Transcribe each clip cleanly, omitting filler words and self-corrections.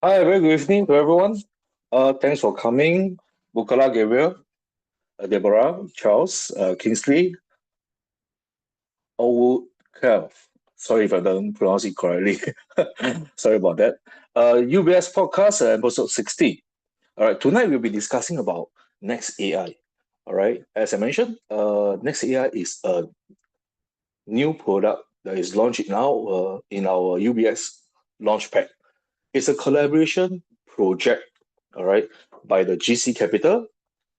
Hi, very good evening to everyone. Thanks for coming. Bukola Gabriel, Deborah, Charles, Kingsley, Kel. Sorry if I don't pronounce it correctly. Sorry about that. UBS podcast, episode 60. All right, tonight we'll be discussing about NeXAI. All right, as I mentioned, NeXAI is a new product that is launched now in our UBS Launchpad. It's a collaboration project, all right, by the GC Capital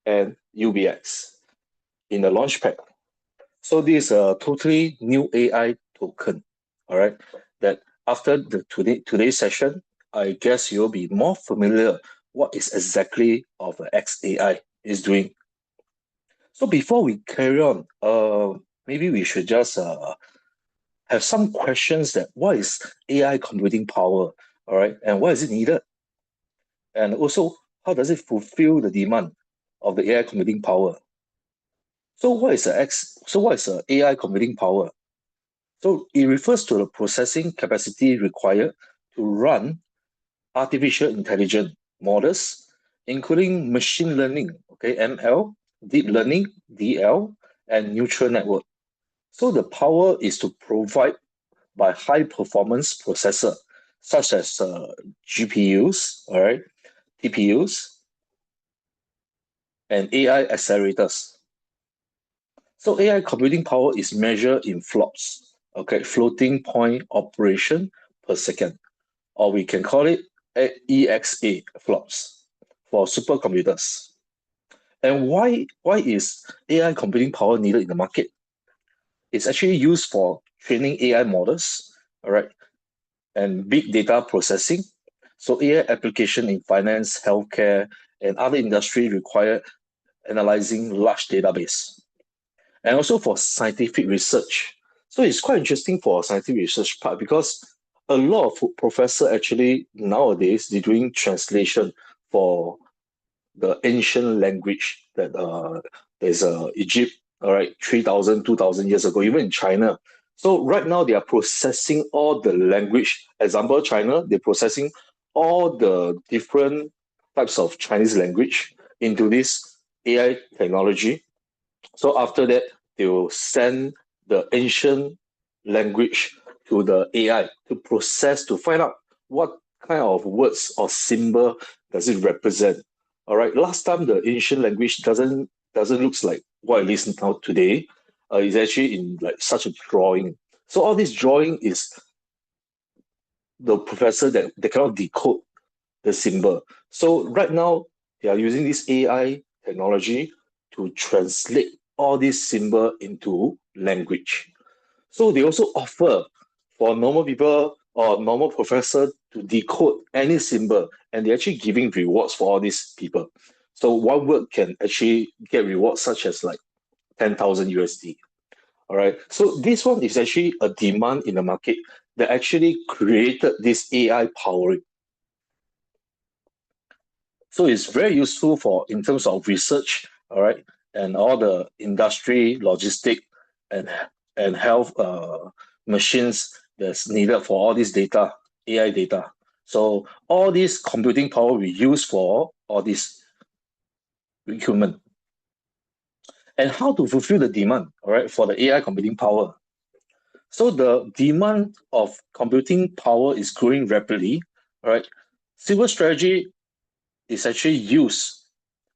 and UBX in the Launchpad. So this is a totally new AI token, all right, that after the today's session, I guess you'll be more familiar what is exactly of XAI is doing. So before we carry on, maybe we should just have some questions that what is AI computing power, all right, and why is it needed? And also, how does it fulfill the demand of the AI computing power? So what is a AI computing power? So it refers to the processing capacity required to run artificial intelligence models, including machine learning, okay, ML, deep learning, DL, and neural network. So the power is to provide by high performance processor such as GPUs, all right, TPUs, and AI accelerators. So AI computing power is measured in flops, okay, floating point operation per second, or we can call it EXA flops for supercomputers. And why is AI computing power needed in the market? It's actually used for training AI models, all right, and big data processing. So AI application in finance, healthcare, and other industry require analyzing large database. And also for scientific research. So it's quite interesting for scientific research part because a lot of professors actually nowadays they're doing translation for the ancient language that there's Egypt, all right, 3,000, 2,000 years ago, even in China. So right now they are processing all the language. Example, China, they're processing all the different types of Chinese language into this AI technology. So after that, they will send the ancient language to the AI to process to find out what kind of words or symbol does it represent. All right. Last time the ancient language doesn't looks like what it is now today. It's actually in like such a drawing. So all this drawing is the professor that they cannot decode the symbol. So right now they are using this AI technology to translate all these symbol into language. So they also offer for normal people or normal professor to decode any symbol, and they're actually giving rewards for all these people. So one word can actually get rewards such as like 10,000 USD. All right. So this one is actually a demand in the market that actually created this AI powering. So it's very useful for in terms of research, all right, and all the industry, logistic, and and health machines that's needed for all this data, AI data. So all this computing power we use for all this equipment. And how to fulfill the demand, all right, for the AI computing power. So the demand of computing power is growing rapidly, all right. Silver strategy is actually used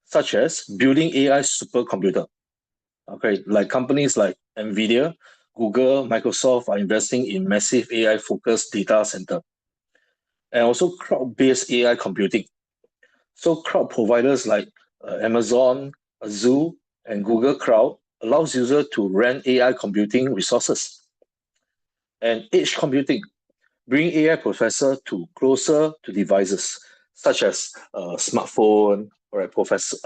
such as building AI supercomputer. Okay, like companies like Nvidia, Google, Microsoft are investing in massive AI focused data center and also cloud-based AI computing. So cloud providers like Amazon, Azure, and Google Cloud allows users to rent AI computing resources. And edge computing bring AI processor to closer to devices such as smartphone, or professor,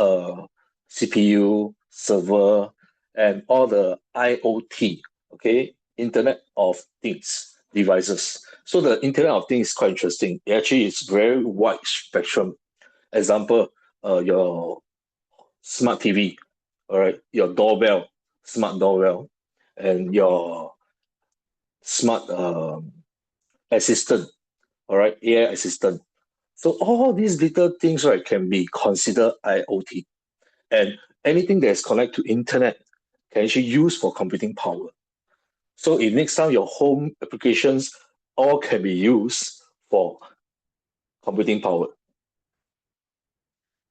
CPU, server, and all the IoT, okay, Internet of Things devices. So the Internet of Things is quite interesting. It actually is very wide spectrum. Example, your smart TV, all right, your doorbell, smart doorbell, and your smart assistant, all right, AI assistant. So all these little things, right, can be considered IoT. And anything that is connected to internet can actually use for computing power. So if next time your home applications all can be used for computing power.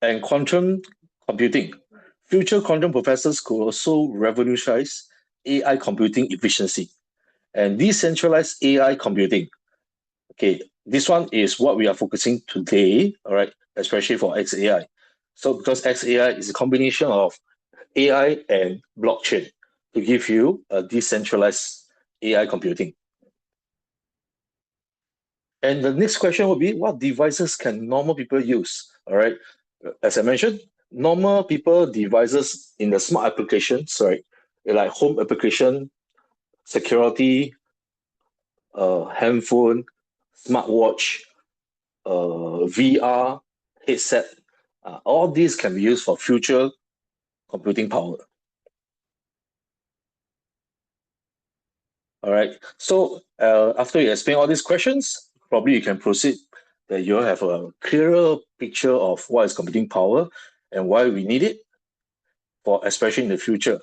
And quantum computing. Future quantum professors could also revolutionize AI computing efficiency. And decentralized AI computing. Okay, this one is what we are focusing today, all right, especially for XAI. So because XAI is a combination of AI and blockchain to give you a decentralized AI computing. And the next question would be, what devices can normal people use? All right, as I mentioned, normal people devices in the smart applications, right, like home application, security, handphone, smartwatch, VR, headset, all these can be used for future computing power. All right. So after you explain all these questions, probably you can proceed that you have a clearer picture of what is computing power and why we need it for especially in the future.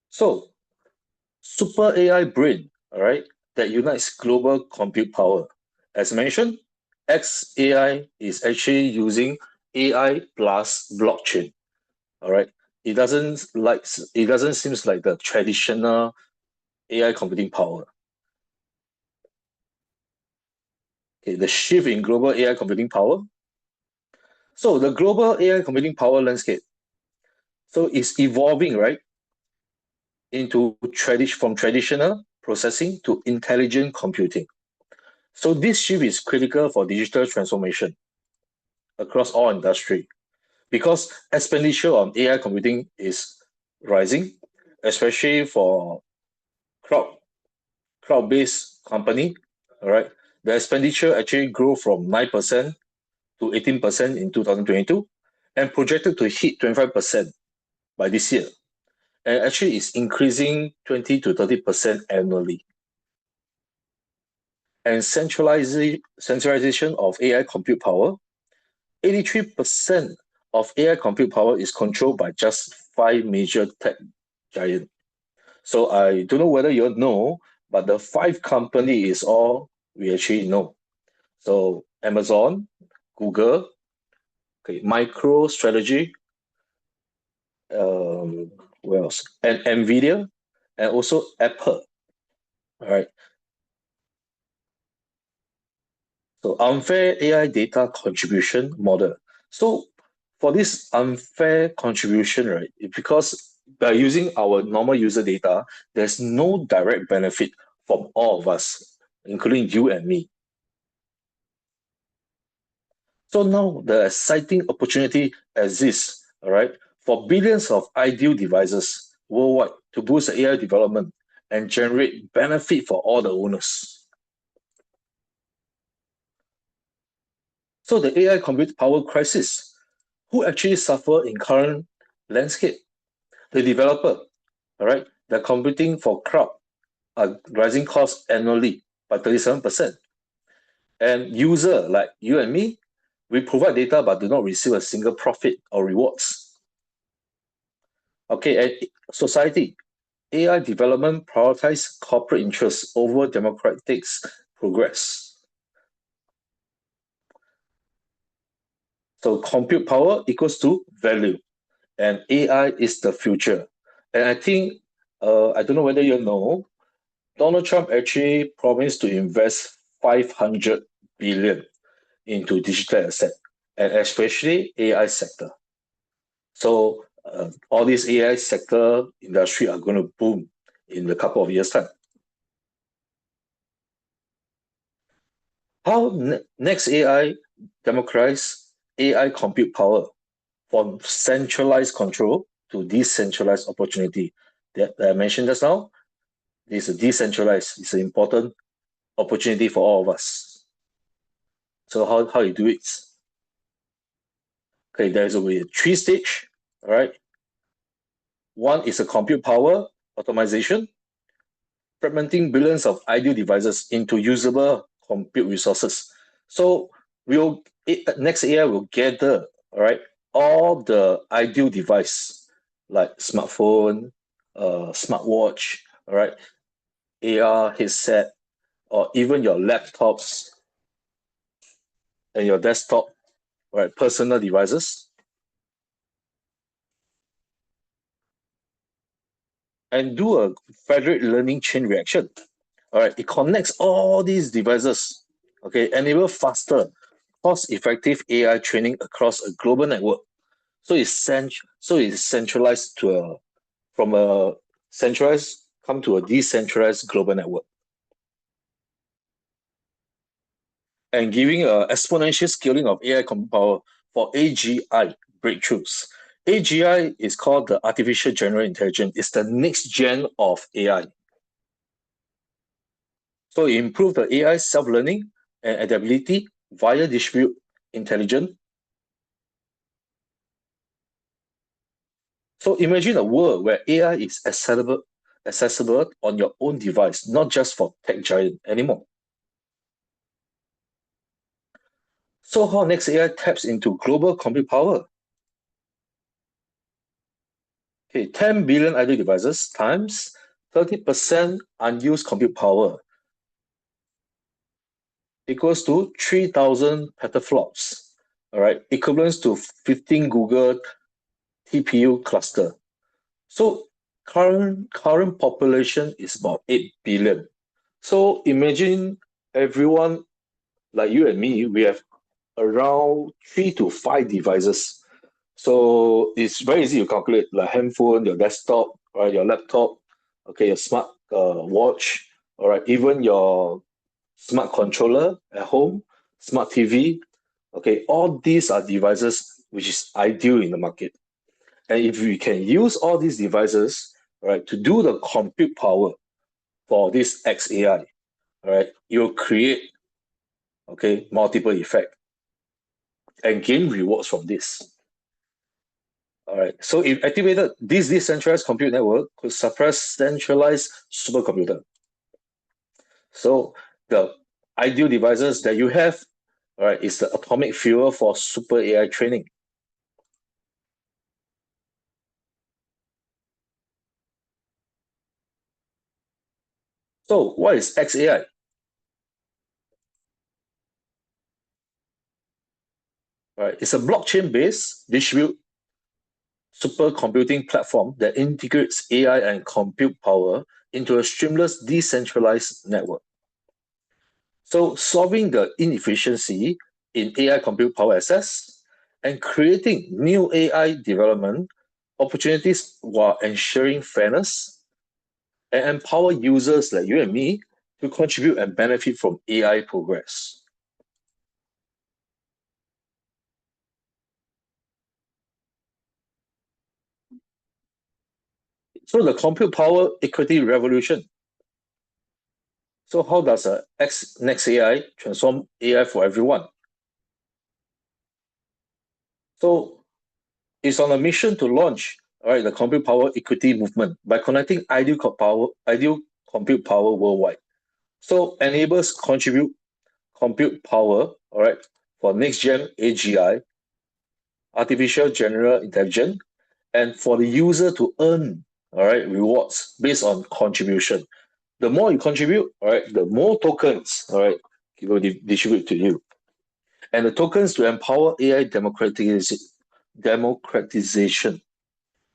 So super AI brain, all right, that unites global compute power. As mentioned, XAI is actually using AI plus blockchain. All right. It doesn't seems like the traditional AI computing power. Okay, the shift in global AI computing power. So the global AI computing power landscape. So it's evolving, right, into from traditional processing to intelligent computing. So this shift is critical for digital transformation across all industry because expenditure on AI computing is rising, especially for cloud cloud-based company. All right, the expenditure actually grew from 9% to 18% in 2022 and projected to hit 25% by this year. And actually it's increasing 20 to 30% annually. And centralization of AI compute power, 83% of AI compute power is controlled by just five major tech giants. So I don't know whether you know, but the five company is all we actually know. So Amazon, Google, okay, MicroStrategy, what else? And Nvidia, and also Apple. All right. So unfair AI data contribution model. So for this unfair contribution, right, because by using our normal user data, there's no direct benefit from all of us, including you and me. So now the exciting opportunity exists, all right, for billions of ideal devices worldwide to boost AI development and generate benefit for all the owners. So the AI compute power crisis, who actually suffer in current landscape? The developer, all right, they're computing for cloud are rising costs annually by 37%. And user like you and me, we provide data but do not receive a single profit or rewards. Okay, and society, AI development prioritize corporate interests over democratic progress. So compute power equals to value, and AI is the future. And I think, I don't know whether you know, Donald Trump actually promised to invest 500 billion into digital asset, and especially AI sector. So all these AI sector industry are going to boom in a couple of years' time. How NeXAI democratize AI compute power from centralized control to decentralized opportunity that I mentioned just now. This is decentralized. It's an important opportunity for all of us. So how you do it? Okay, there's a way three stage. All right. One is a compute power optimization. fragmenting billions of ideal devices into usable compute resources. So NeXAI will gather, all right, all the ideal device like smartphone, smartwatch, all right, AR headset, or even your laptops and your desktop, right, personal devices, and do a federated learning chain reaction. All right, it connects all these devices, okay, enable faster, cost-effective AI training across a global network. So it's centralized from a centralized come to a decentralized global network, and giving a exponential scaling of AI compute power for AGI breakthroughs. AGI is called the artificial general intelligence. It's the next gen of AI. So it improves the AI self-learning and adaptability via distributed intelligence. So imagine a world where AI is accessible on your own device, not just for tech giant anymore. So how NeXAI taps into global compute power? Okay, 10 billion idle devices times 30% unused compute power equals to 3,000 petaflops, all right, equivalents to 15 Google TPU cluster. So current population is about 8 billion. So imagine everyone like you and me, we have around 3 to 5 devices. So it's very easy to calculate, like handphone, your desktop, right, your laptop, okay, your smart watch, all right, even your smart controller at home, smart TV. Okay, all these are devices which is ideal in the market. And if we can use all these devices, right, to do the compute power for this XAI, all right, you'll create, okay, multiple effect and gain rewards from this. All right. So if activated, this decentralized compute network could suppress centralized supercomputer. So the ideal devices that you have, all right, is the atomic fuel for super AI training. So what is XAI? All right, it's a blockchain-based distributed supercomputing platform that integrates AI and compute power into a streamless decentralized network. So solving the inefficiency in AI compute power access and creating new AI development opportunities while ensuring fairness and empower users like you and me to contribute and benefit from AI progress. So the compute power equity revolution. So how does next AI transform AI for everyone? So it's on a mission to launch, all right, the compute power equity movement by connecting ideal compute power worldwide. So enables contribute compute power, all right, for next gen AGI, artificial general intelligence, and for the user to earn, all right, rewards based on contribution. The more you contribute, all right, the more tokens, all right, it will distribute to you. And the tokens to empower AI democratization.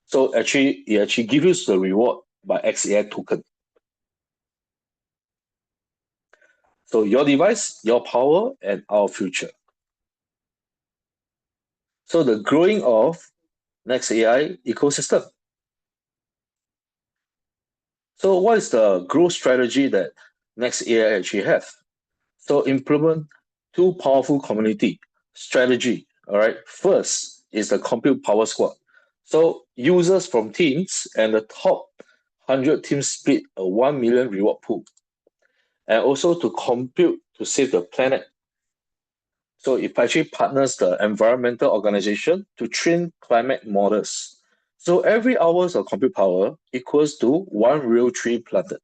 So actually, it actually gives you the reward by XAI token. So your device, your power, and our future. So the growing of next AI ecosystem. So what is the growth strategy that next AI actually have? So implement two powerful community strategy. All right. First is the compute power squad. So users from teams and the top 100 teams split a 1 million reward pool. And also to compute to save the planet. So it actually partners the environmental organization to train climate models. So every hours of compute power equals to one real tree planted.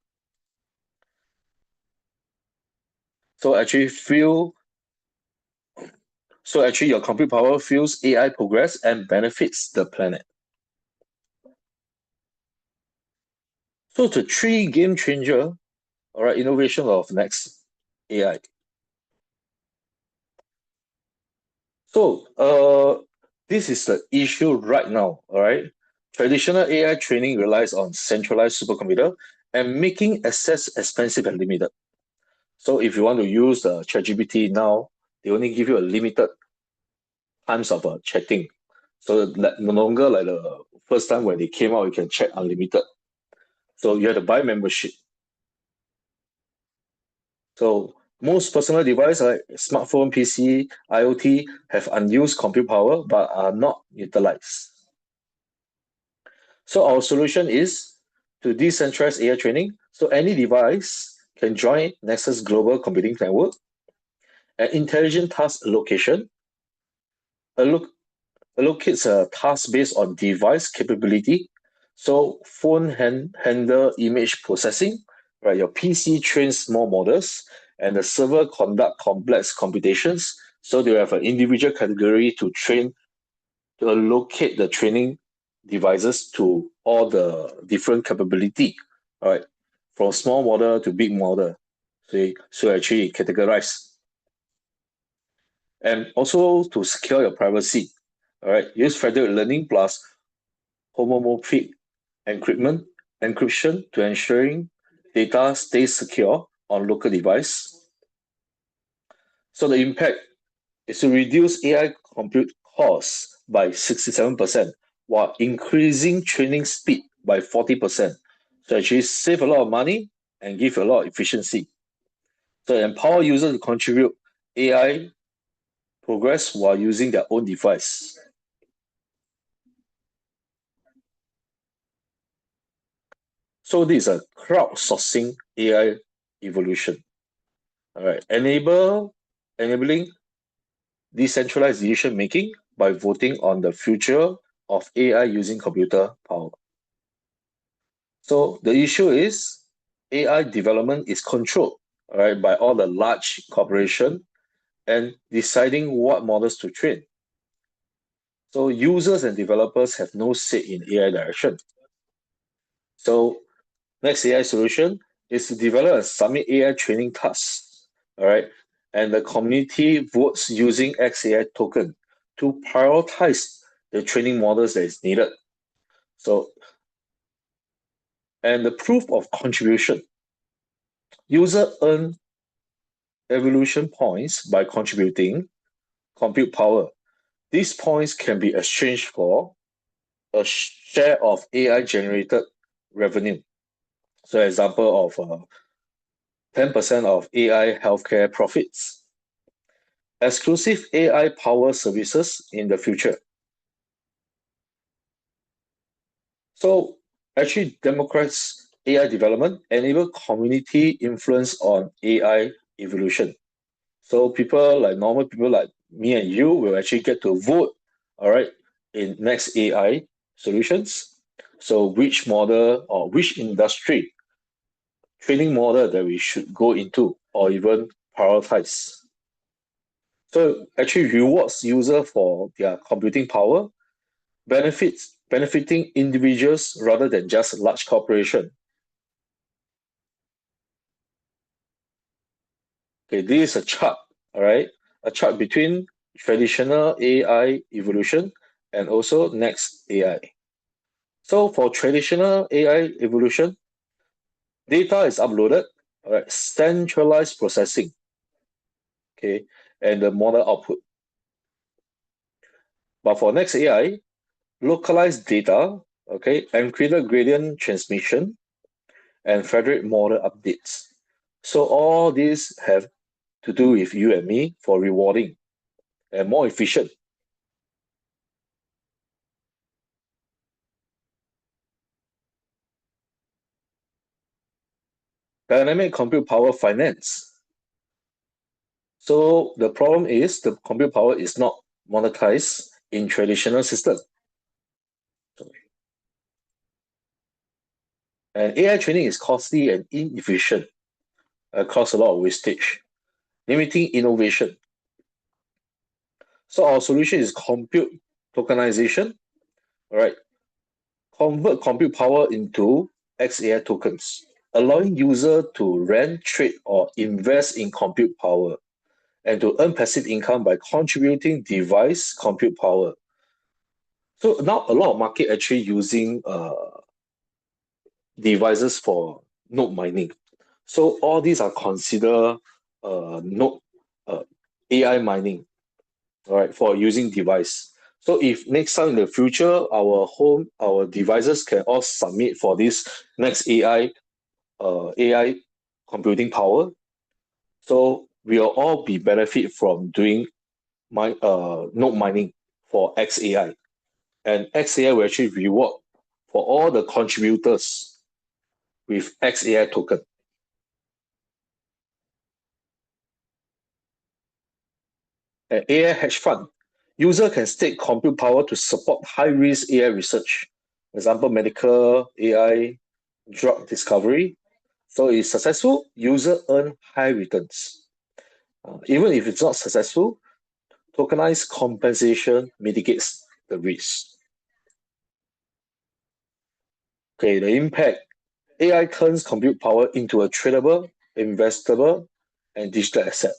So actually your compute power fuels AI progress and benefits the planet. So the three game changer, all right, innovation of next AI. So this is the issue right now, all right? Traditional AI training relies on centralized supercomputer and making access expensive and limited. So if you want to use the ChatGPT now, they only give you a limited times of chatting. So that no longer like the first time when they came out, you can chat unlimited. So you have to buy membership. So most personal devices like smartphone, PC, IoT have unused compute power but are not utilized. So our solution is to decentralize AI training. So any device can join Nexus Global Computing Network, an intelligent task allocation, alloc- allocates a task based on device capability. So phone handle image processing, right? Your PC trains small models, and the server conduct complex computations. So they have an individual category to train to allocate the training devices to all the different capability, all right, from small model to big model. So actually categorize and also to secure your privacy. All right, use federated learning plus homomorphic encryption to ensuring data stays secure on local device. So the impact is to reduce AI compute costs by 67% while increasing training speed by 40%. So actually save a lot of money and give a lot of efficiency. So empower users to contribute AI progress while using their own device. So this is a crowdsourcing AI evolution. All right, enabling decentralized decision making by voting on the future of AI using computer power. So the issue is AI development is controlled, all right, by all the large corporation and deciding what models to train. So users and developers have no say in AI direction. So next AI solution is to develop and submit AI training tasks, all right, and the community votes using XAI token to prioritize the training models that is needed. So, and the proof of contribution, user earn evolution points by contributing compute power. These points can be exchanged for a share of AI generated revenue. So, example of 10% of AI healthcare profits, exclusive AI power services in the future. So, actually, democratize AI development, enable community influence on AI evolution. So people like normal people like me and you will actually get to vote, all right, in next AI solutions. So which model or which industry training model that we should go into or even prioritize. So actually rewards user for their computing power, benefiting individuals rather than just large corporation. Okay, this is a chart, all right, a chart between traditional AI evolution and also next AI. So for traditional AI evolution, data is uploaded, all right, centralized processing, okay, and the model output. But for next AI, localized data, okay, encrypted gradient transmission, and federated model updates. So all these have to do with you and me for rewarding and more efficient. Dynamic compute power finance. So the problem is the compute power is not monetized in traditional system. And AI training is costly and inefficient, cause a lot of wastage. limiting innovation. So our solution is compute tokenization, all right? Convert compute power into XAI tokens, allowing user to rent, trade, or invest in compute power and to earn passive income by contributing device compute power. So now a lot of market actually using devices for node mining. So all these are considered node uh, AI mining, all right, for using device. So if next time in the future, our devices can all submit for this next AI computing power, so we'll all be benefit from doing node mining for XAI, and XAI will actually reward for all the contributors with XAI token. An AI hedge fund, user can stake compute power to support high-risk AI research, for example, medical AI, drug discovery. So if successful, user earn high returns. Even if it's not successful, tokenized compensation mitigates the risk. Okay, the impact. AI turns compute power into a tradable, investable, and digital asset,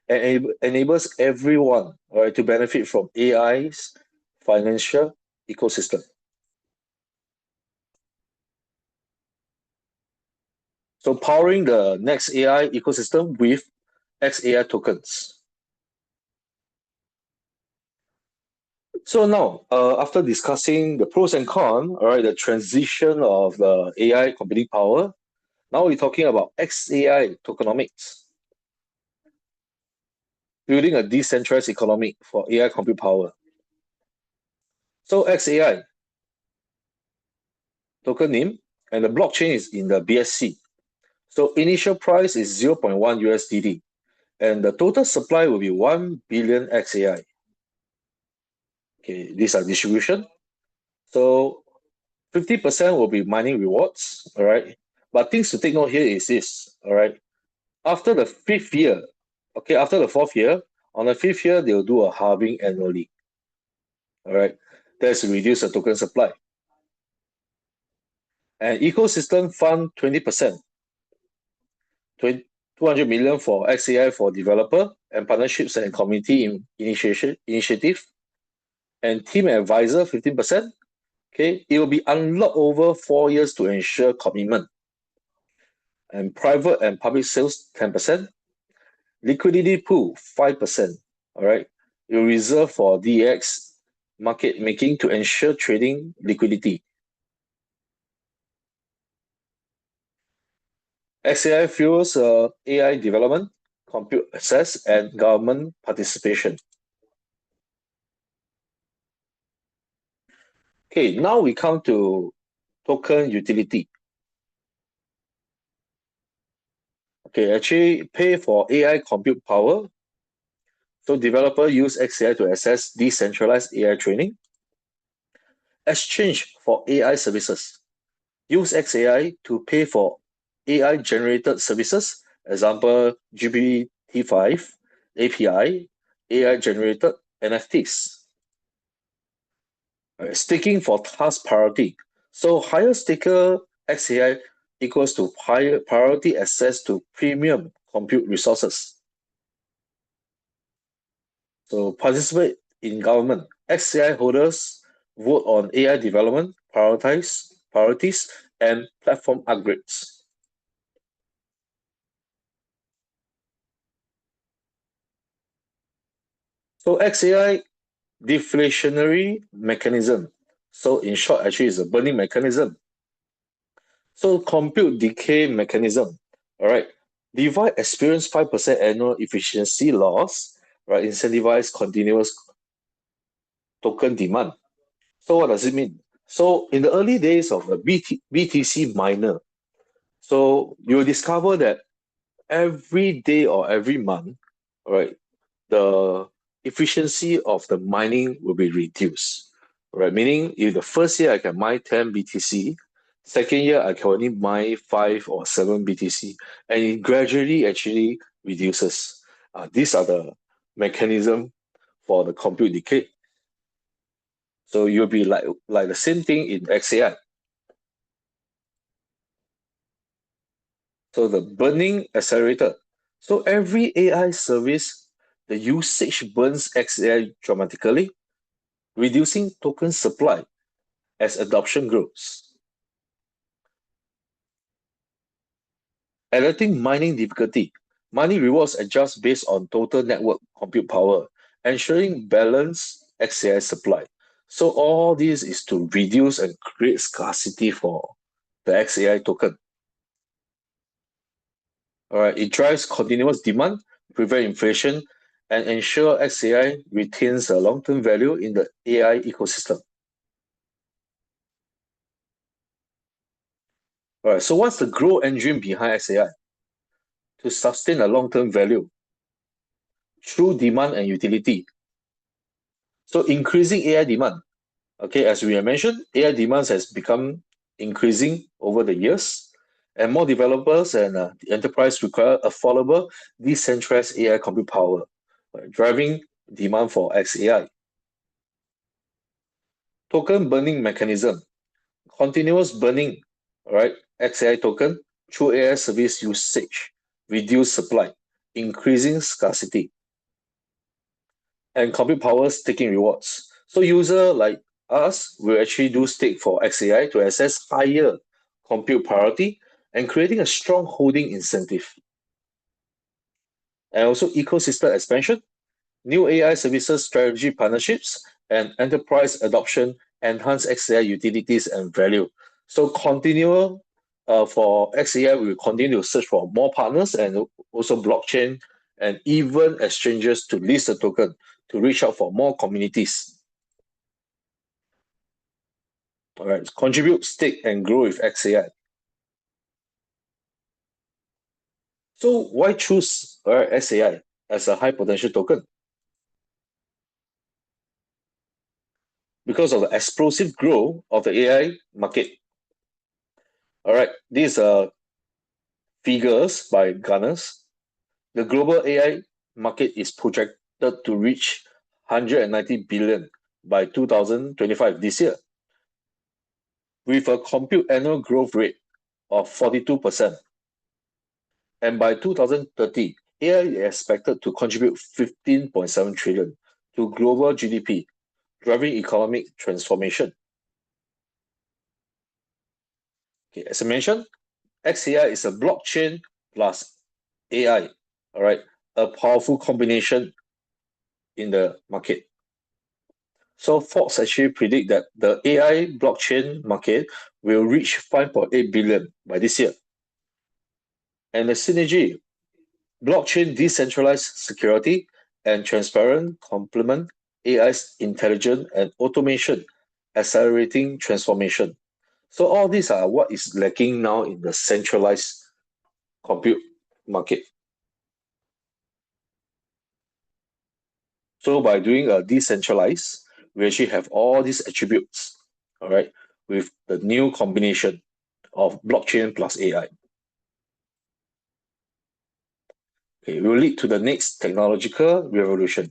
and enables everyone, all right, to benefit from AI's financial ecosystem. So powering the next AI ecosystem with XAI tokens. So now, after discussing the pros and cons, all right, the transition of the AI computing power, now we're talking about XAI tokenomics, building a decentralized economy for AI compute power. So XAI token name, and the blockchain is in the BSC. So initial price is 0.1 USDT, and the total supply will be 1 billion XAI. Okay, these are distribution. So 50% will be mining rewards, all right? But things to take note here is this, all right? After the fifth year, okay, after the fourth year, on the fifth year, they'll do a halving annually, all right? That's to reduce the token supply. And ecosystem fund 20%, 200 million for XAI for developer and partnerships and community initiative, and team advisor 15%. Okay, it will be unlocked over 4 years to ensure commitment. And private and public sales 10%, liquidity pool 5%. All right, it will reserve for DX market making to ensure trading liquidity. XAI fuels AI development, compute access, and government participation. Okay, now we come to token utility. Okay, actually pay for AI compute power. So developer use XAI to access decentralized AI training. Exchange for AI services. Use XAI to pay for AI generated services, example GPT-5, API, AI generated NFTs. Staking for task priority. So higher staker XAI equals to higher priority access to premium compute resources. So participate in government. XAI holders vote on AI development, priorities, and platform upgrades. So XAI deflationary mechanism. So in short, actually, it's a burning mechanism. So compute decay mechanism. All right. Device experience 5% annual efficiency loss, right? Incentivize continuous token demand. So what does it mean? So in the early days of the BTC miner, so you'll discover that every day or every month, all right, the efficiency of the mining will be reduced. Right? Meaning if the first year I can mine 10 BTC, second year I can only mine 5 or 7 BTC, and it gradually actually reduces. These are the mechanism for the compute decay. So you'll be like the same thing in XAI. So the burning accelerator. So every AI service, the usage burns XAI dramatically, reducing token supply as adoption grows. Alerting mining difficulty. Mining rewards adjust based on total network compute power, ensuring balanced XAI supply. So all this is to reduce and create scarcity for the XAI token. All right, it drives continuous demand, prevent inflation, and ensure XAI retains a long-term value in the AI ecosystem. All right, so what's the growth engine behind XAI? To sustain a long-term value through demand and utility. So increasing AI demand. Okay, as we have mentioned, AI demands has become increasing over the years, and more developers and the enterprise require affordable, decentralized AI compute power, driving demand for XAI. Token burning mechanism, continuous burning, right? XAI token through AI service usage, reduce supply, increasing scarcity, and compute power staking rewards. So user like us will actually do stake for XAI to access higher compute priority and creating a strong holding incentive. And also ecosystem expansion, new AI services strategy partnerships, and enterprise adoption enhance XAI utilities and value. So continual for XAI, we will continue to search for more partners and also blockchain and even exchanges to list the token to reach out for more communities. All right, contribute, stake, and grow with XAI. So why choose XAI as a high potential token? Because of the explosive growth of the AI market. All right, these are figures by Gunners. The global AI market is projected to reach 190 billion by 2025 this year, with a compute annual growth rate of 42%. And by 2030, AI is expected to contribute 15.7 trillion to global GDP, driving economic transformation. Okay, as I mentioned, XAI is a blockchain plus AI, all right, a powerful combination in the market. So Forbes actually predict that the AI blockchain market will reach 5.8 billion by this year. And the synergy, blockchain decentralized security and transparent complement AI's intelligence and automation, accelerating transformation. So all these are what is lacking now in the centralized compute market. So by doing a decentralized, we actually have all these attributes, all right, with the new combination of blockchain plus AI. Okay, it will lead to the next technological revolution.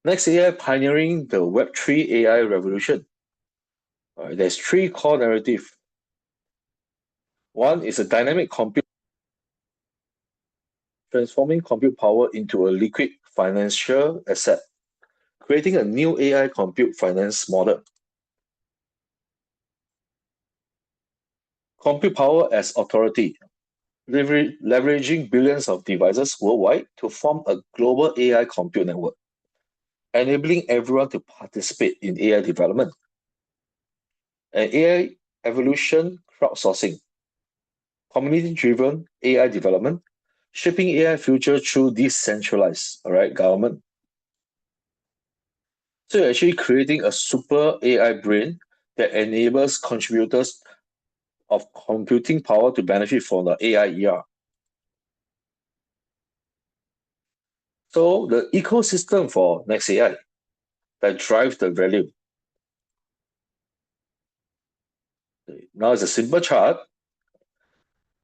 NeXAI pioneering the Web3 AI revolution. There's three core narratives. One is a dynamic compute, transforming compute power into a liquid financial asset, creating a new AI compute finance model. Compute power as authority, leveraging billions of devices worldwide to form a global AI compute network, enabling everyone to participate in AI development. And AI evolution crowdsourcing, community-driven AI development, shaping AI future through decentralized, all right, government. So you're actually creating a super AI brain that enables contributors of computing power to benefit from the AI ER. So the ecosystem for NeXAI that drives the value. Now it's a simple chart.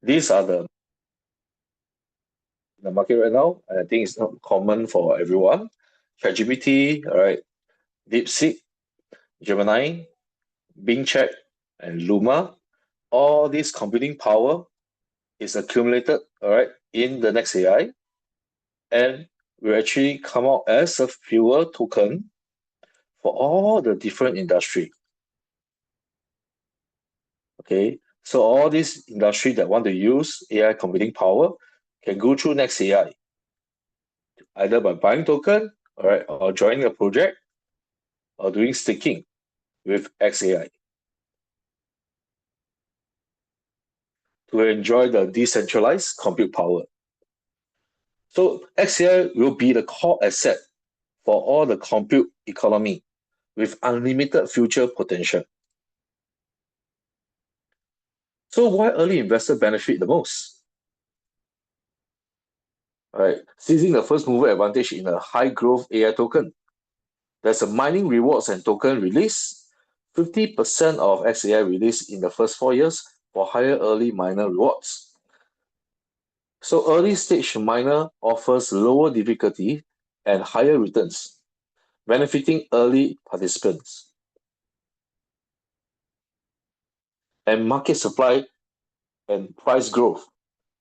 These are the market right now, and I think it's not common for everyone. ChatGPT, all right, DeepSeek, Gemini, Bing Chat, and Luma. All this computing power is accumulated, all right, in the NeXAI, and will actually come out as a fuel token for all the different industry. Okay, so all these industry that want to use AI computing power can go through NeXAI, either by buying token, all right, or joining a project, or doing staking with XAI to enjoy the decentralized compute power. So XAI will be the core asset for all the compute economy with unlimited future potential. So why early investor benefit the most? All right, seizing the first mover advantage in a high growth AI token. There's a mining rewards and token release. 50% of XAI released in the first 4 years for higher early miner rewards. So early stage miner offers lower difficulty and higher returns, benefiting early participants. And market supply and price growth.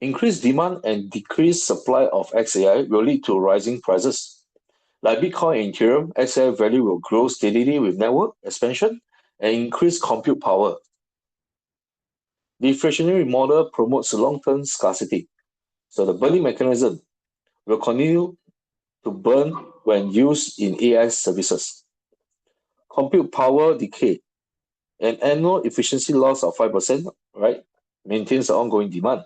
Increased demand and decreased supply of XAI will lead to rising prices. Like Bitcoin and Ethereum, XAI value will grow steadily with network expansion and increased compute power. The inflationary model promotes long-term scarcity. So the burning mechanism will continue to burn when used in AI services. Compute power decay. An annual efficiency loss of 5%, right, maintains the ongoing demand.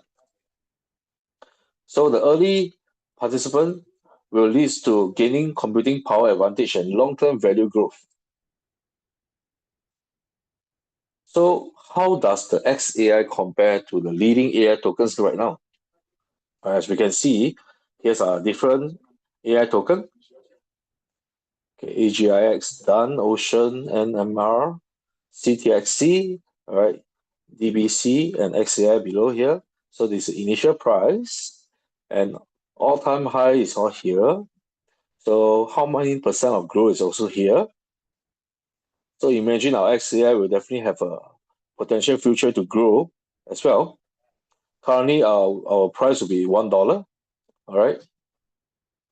So the early participant will lead to gaining computing power advantage and long-term value growth. So how does the XAI compare to the leading AI tokens right now? As we can see, here's a different AI token. Okay, AGIX, done, Ocean, NMR, CTXC, all right, DBC and XAI below here. So this is initial price and all-time high is all here. So how many percent of growth is also here? So imagine our XAI will definitely have a potential future to grow as well. Currently, our price will be $1, all right?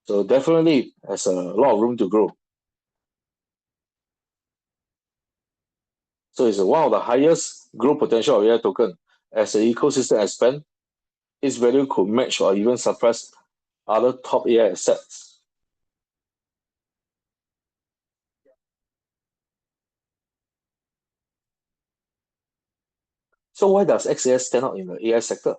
So definitely has a lot of room to grow. So it's one of the highest growth potential of AI token. As the ecosystem expands, its value could match or even surpass other top AI assets. So why does XAI stand out in the AI sector?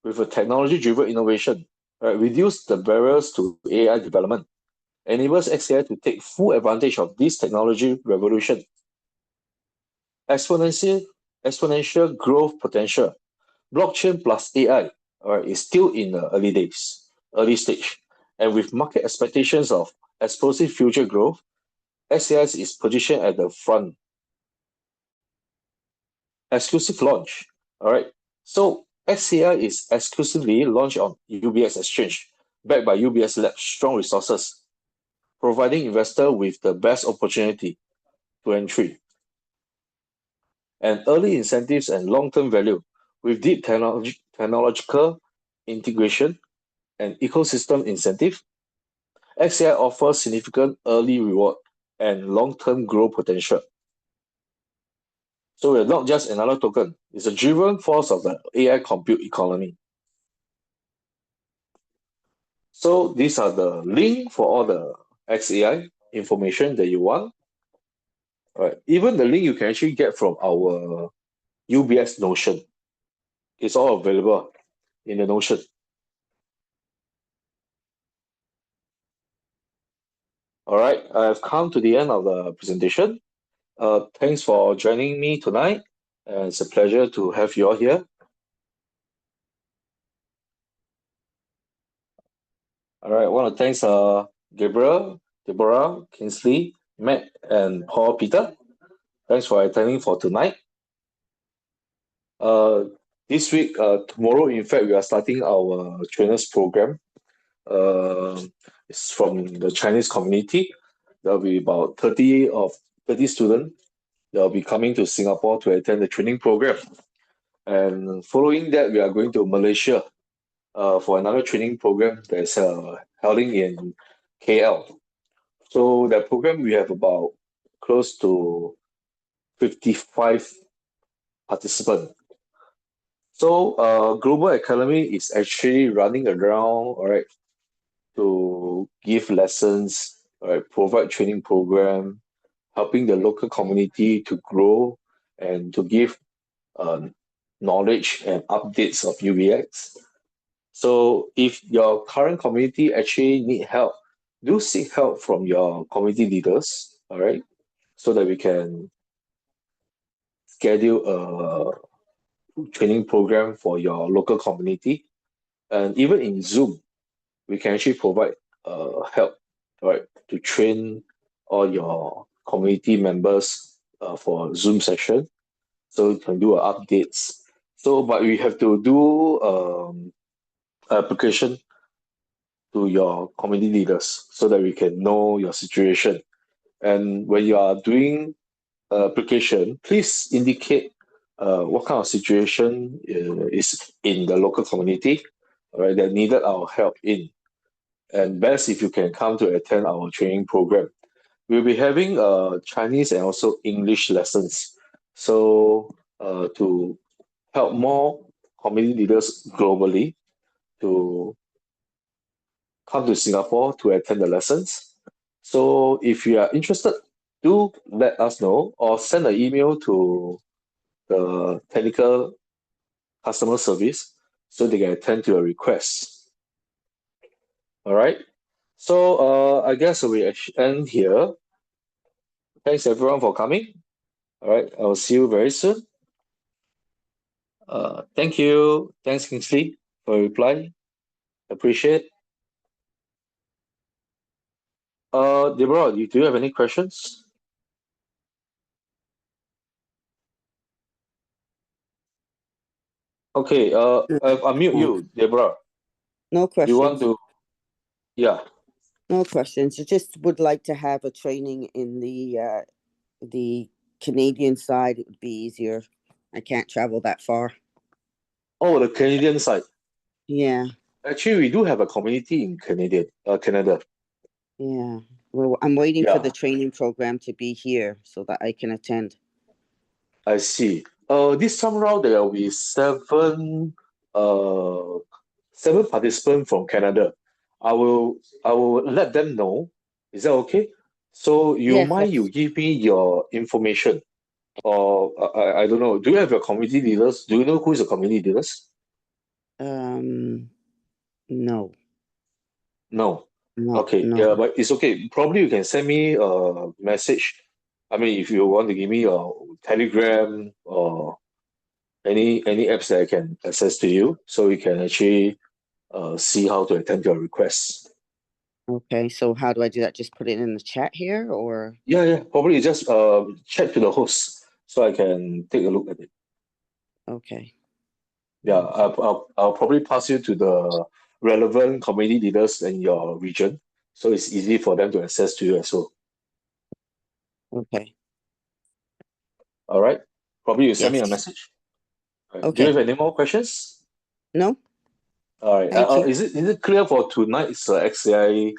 With a technology-driven innovation, right, reduce the barriers to AI development, enables XAI to take full advantage of this technology revolution. Exponential, exponential growth potential. Blockchain plus AI, right, is still in the early stage. And with market expectations of explosive future growth, XAI is positioned at the front. Exclusive launch. All right. So XAI is exclusively launched on UBS Exchange, backed by UBS Labs' strong resources, providing investor with the best opportunity to entry. And early incentives and long-term value with deep technological integration and ecosystem incentive, XAI offers significant early reward and long-term growth potential. So we're not just another token, it's a driven force of the AI compute economy. So these are the link for all the XAI information that you want. All right. Even the link you can actually get from our UBS Notion. It's all available in the Notion. All right, I've come to the end of the presentation. Thanks for joining me tonight. It's a pleasure to have you all here. All right, I want to thanks Gabriel, Deborah, Kingsley, Matt, and Paul Peter. Thanks for attending for tonight. Uh, this week, tomorrow, in fact, we are starting our trainers program. Uh, it's from the Chinese community. There'll be about 30 students. They'll be coming to Singapore to attend the training program. And following that, we are going to Malaysia for another training program that's holding in KL. So that program, we have about close to 55 participants. So Global Academy is actually running around, all right, to give lessons, all right, provide training program, helping the local community to grow and to give uh, knowledge and updates of UVX. So if your current community actually need help, do seek help from your community leaders, all right, so that we can schedule a training program for your local community. And even in Zoom, we can actually provide help, right, to train all your community members for Zoom session. So you can do updates. So, but we have to do application to your community leaders so that we can know your situation. And when you are doing application, please indicate what kind of situation is in the local community, all right, that needed our help in. And best if you can come to attend our training program. We'll be having Chinese and also English lessons. So to help more community leaders globally to come to Singapore to attend the lessons. So if you are interested, do let us know or send an email to the technical customer service so they can attend to your requests. All right. So I guess we end here. Thanks everyone for coming. All right. I will see you very soon. Thank you. Thanks, Kingsley, for your reply. Appreciate. Deborah, do you have any questions? Okay. I'll unmute No, you, Deborah. no Do you want questions. to? Yeah. No questions. I just would like to have a training in the Canadian side. It would be easier. I can't travel that far. Oh, the Canadian side. Yeah, Actually, we do have a community in Canada. yeah. Well, I'm waiting for the Yeah, training program to be here so that I can attend. I see. This time round there will be uh, seven participants from Canada. I will let them know. Is that okay? So you Yes, mind you that's give me your information, or I don't know. Do you have your community leaders? Do you know who is the community leaders? um no, No. no, Okay. no. Yeah, but it's okay. Probably you can send me a message. I mean, if you want to give me your Telegram or any apps that I can access to you, so we can actually see how to attend your requests. Okay, so how do I do that? Just put it in the chat here, or Yeah, yeah. Probably just chat to the host so I can take a look at it. okay, Yeah, I'll probably pass you to the relevant community leaders in your region, so it's easy for them to access to you as well. okay, All right. Probably you send me a yes, message. All right. Do you okay. have any more questions? No, All right. thank you. Is it clear for tonight's XAI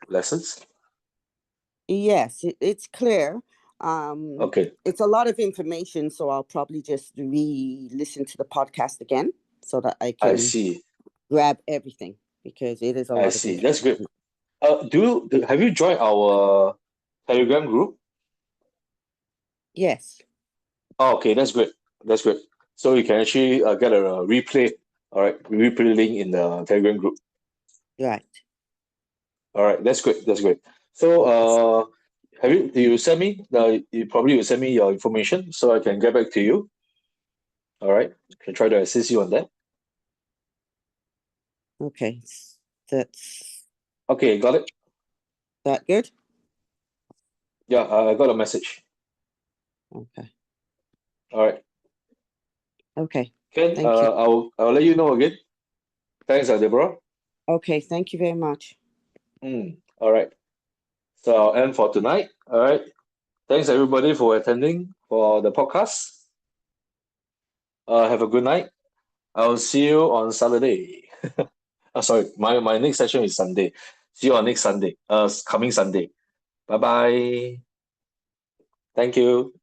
lessons? Yes, it's clear. Okay, It's a lot of information, so I'll probably just re-listen to the podcast again so that I I can see. grab everything because it is a I lot of see. That's great. information. Have you joined our Telegram group? Yes, Oh, okay, that's great. That's great. So you can actually get a replay. All right, replay link in the Telegram group. right. All right, that's great. That's great. So have you send me you probably will send me your information so I can get back to you. All right, can try to assist you on that. Okay, that's Okay, got it. that good. Yeah, I got a message. Okay, All right. okay. Can Thank you. I'll let you know again. Thanks, Deborah. Okay, thank you very much. All right. So I'll end for tonight. All right. Thanks everybody for attending for the podcast. Have a good night. I'll see you on Saturday. Sorry, my next session is Sunday. See you on next Sunday. Coming Sunday. Bye bye. Thank you.